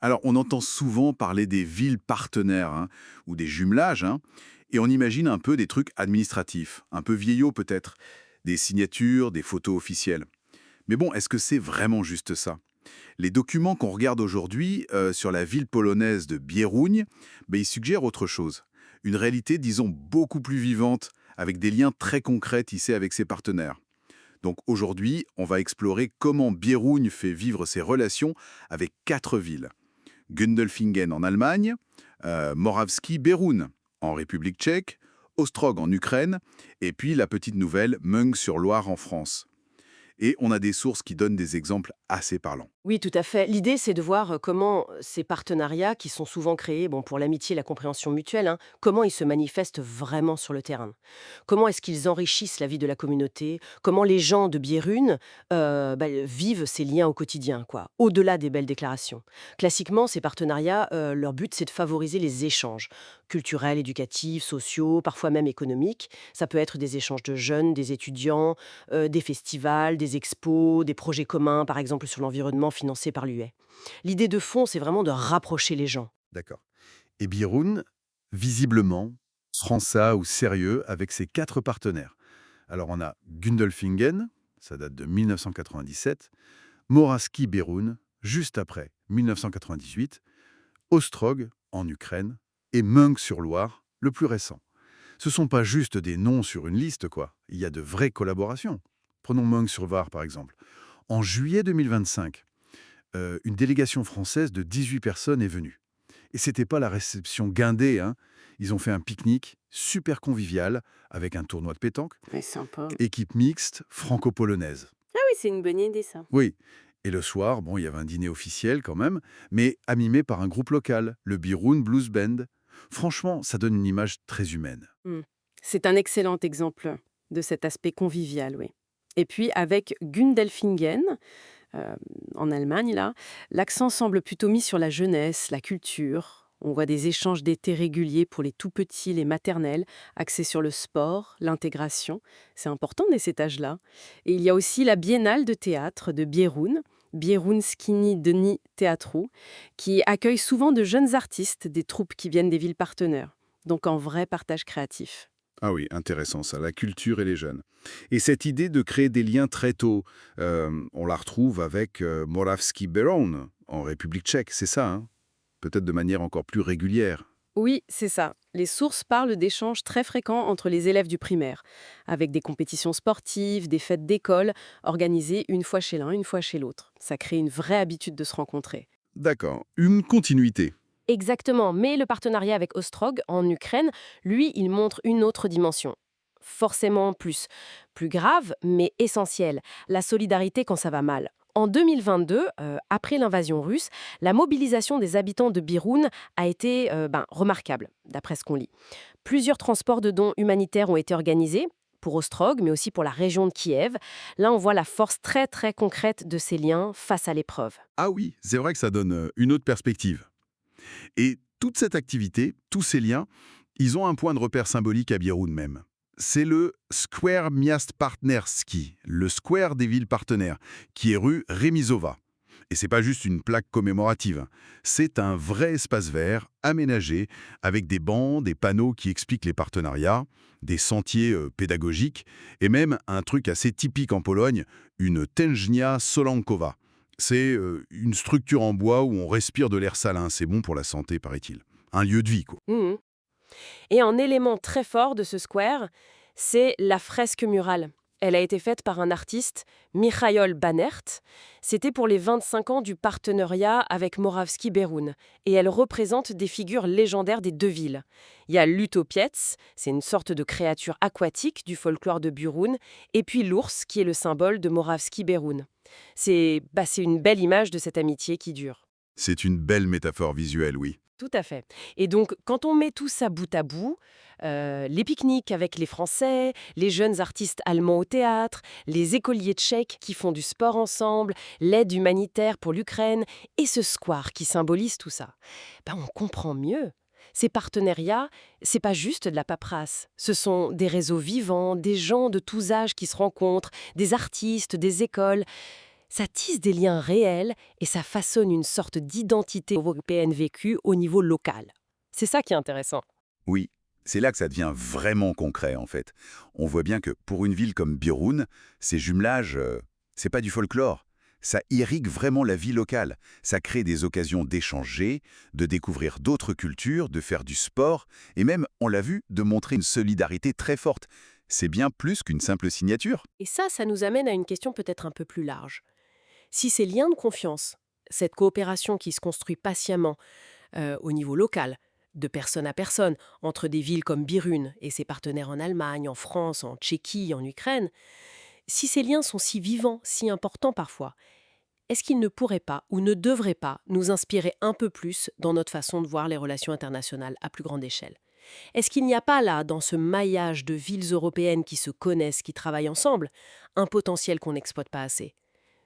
Alors, on entend souvent parler des villes partenaires ou des jumelages, et on imagine un peu des trucs administratifs, un peu vieillots peut-être, des signatures, des photos officielles. Mais bon, est-ce que c'est vraiment juste ça? Les documents qu'on regarde aujourd'hui sur la ville polonaise de Bieruń, ils suggèrent autre chose. Une réalité, disons, beaucoup plus vivante, avec des liens très concrets tissés avec ses partenaires. Donc aujourd'hui, on va explorer comment Bieruń fait vivre ses relations avec 4 villes. Gundelfingen en Allemagne, Moravski Bieruń en République tchèque, Ostrog en Ukraine, et puis la petite nouvelle Meung-sur-Loire en France. Et on a des sources qui donnent des exemples assez parlants. Oui, tout à fait. L'idée, c'est de voir comment ces partenariats, qui sont souvent créés pour l'amitié et la compréhension mutuelle, comment ils se manifestent vraiment sur le terrain. Comment est-ce qu'ils enrichissent la vie de la communauté? Comment les gens de Bierune vivent ces liens au quotidien, quoi, au-delà des belles déclarations. Classiquement, ces partenariats, leur but, c'est de favoriser les échanges culturels, éducatifs, sociaux, parfois même économiques. Ça peut être des échanges de jeunes, des étudiants, des festivals, des expos, des projets communs, par exemple sur l'environnement financés par l'UE. L'idée de fond, c'est vraiment de rapprocher les gens. D'accord. Et Bieruń, visiblement, prend ça au sérieux avec ses 4 partenaires. Alors on a Gundelfingen, ça date de 1997, Moravski Bieruń, juste après, 1998, Ostrog, en Ukraine, et Meung-sur-Loire, le plus récent. Ce sont pas juste des noms sur une liste, quoi. Il y a de vraies collaborations. Prenons Meung-sur-Loire, par exemple. En juillet 2025, une délégation française de 18 personnes est venue. Et c'était pas la réception guindée, hein. Ils ont fait un pique-nique super convivial avec un tournoi de pétanque, Ouais, sympa. équipe mixte franco-polonaise. Ah oui, c'est une bonne idée ça. Oui. Et le soir, bon, il y avait un dîner officiel quand même, mais animé par un groupe local, le Bieruń Blues Band. Franchement, ça donne une image très humaine. Hmm. C'est un excellent exemple de cet aspect convivial, oui. Et puis avec Gundelfingen, euh, en Allemagne, là, l'accent semble plutôt mis sur la jeunesse, la culture. On voit des échanges d'été réguliers pour les tout petits, les maternelles, axés sur le sport, l'intégration. C'est important dès cet âge-là. Et il y a aussi la biennale de théâtre de Bieruń, Bieruńskini Dni Teatru, qui accueille souvent de jeunes artistes, des troupes qui viennent des villes partenaires. Donc en vrai partage créatif. Ah oui, intéressant ça, la culture et les jeunes. Et cette idée de créer des liens très tôt, on la retrouve avec Moravski Beroun en République tchèque, c'est ça, hein? Peut-être de manière encore plus régulière. Oui, c'est ça. Les sources parlent d'échanges très fréquents entre les élèves du primaire, avec des compétitions sportives, des fêtes d'école, organisées une fois chez l'un, une fois chez l'autre. Ça crée une vraie habitude de se rencontrer. D'accord, une continuité. Exactement, mais le partenariat avec Ostrog en Ukraine, lui, il montre une autre dimension. Forcément plus grave, mais essentielle, la solidarité quand ça va mal. En 2022, après l'invasion russe, la mobilisation des habitants de Biroun a été remarquable, d'après ce qu'on lit. Plusieurs transports de dons humanitaires ont été organisés, pour Ostrog, mais aussi pour la région de Kiev. Là, on voit la force très très concrète de ces liens face à l'épreuve. Ah oui, c'est vrai que ça donne une autre perspective. Et toute cette activité, tous ces liens, ils ont un point de repère symbolique à Bieruń même. C'est le Square Miast Partnerski, le square des villes partenaires, qui est rue Remizova. Et c'est pas juste une plaque commémorative, c'est un vrai espace vert, aménagé, avec des bancs, des panneaux qui expliquent les partenariats, des sentiers pédagogiques, et même un truc assez typique en Pologne, une tężnia solankowa. C'est une structure en bois où on respire de l'air salin, c'est bon pour la santé, paraît-il. Un lieu de vie, quoi. Mhm. Et un élément très fort de ce square, c'est la fresque murale. Elle a été faite par un artiste, Michael Banert. C'était pour les 25 ans du partenariat avec Moravski Bieruń. Et elle représente des figures légendaires des deux villes. Il y a l'Utopiec, c'est une sorte de créature aquatique du folklore de Bieruń. Et puis l'ours, qui est le symbole de Moravski Bieruń. C'est une belle image de cette amitié qui dure. C'est une belle métaphore visuelle, oui. Tout à fait. Et donc, quand on met tout ça bout à bout, les pique-niques avec les Français, les jeunes artistes allemands au théâtre, les écoliers tchèques qui font du sport ensemble, l'aide humanitaire pour l'Ukraine et ce square qui symbolise tout ça, on comprend mieux. Ces partenariats, c'est pas juste de la paperasse. Ce sont des réseaux vivants, des gens de tous âges qui se rencontrent, des artistes, des écoles. Ça tisse des liens réels et ça façonne une sorte d'identité européenne vécue au niveau local. C'est ça qui est intéressant. Oui, c'est là que ça devient vraiment concret en fait. On voit bien que pour une ville comme Birun, ces jumelages, c'est pas du folklore. Ça irrigue vraiment la vie locale. Ça crée des occasions d'échanger, de découvrir d'autres cultures, de faire du sport, et même, on l'a vu, de montrer une solidarité très forte. C'est bien plus qu'une simple signature. Et ça nous amène à une question peut-être un peu plus large. Si ces liens de confiance, cette coopération qui se construit patiemment au niveau local, de personne à personne, entre des villes comme Birun et ses partenaires en Allemagne, en France, en Tchéquie, en Ukraine, si ces liens sont si vivants, si importants parfois, est-ce qu'ils ne pourraient pas ou ne devraient pas nous inspirer un peu plus dans notre façon de voir les relations internationales à plus grande échelle? Est-ce qu'il n'y a pas là, dans ce maillage de villes européennes qui se connaissent, qui travaillent ensemble, un potentiel qu'on n'exploite pas assez?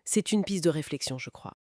C'est une piste de réflexion, je crois.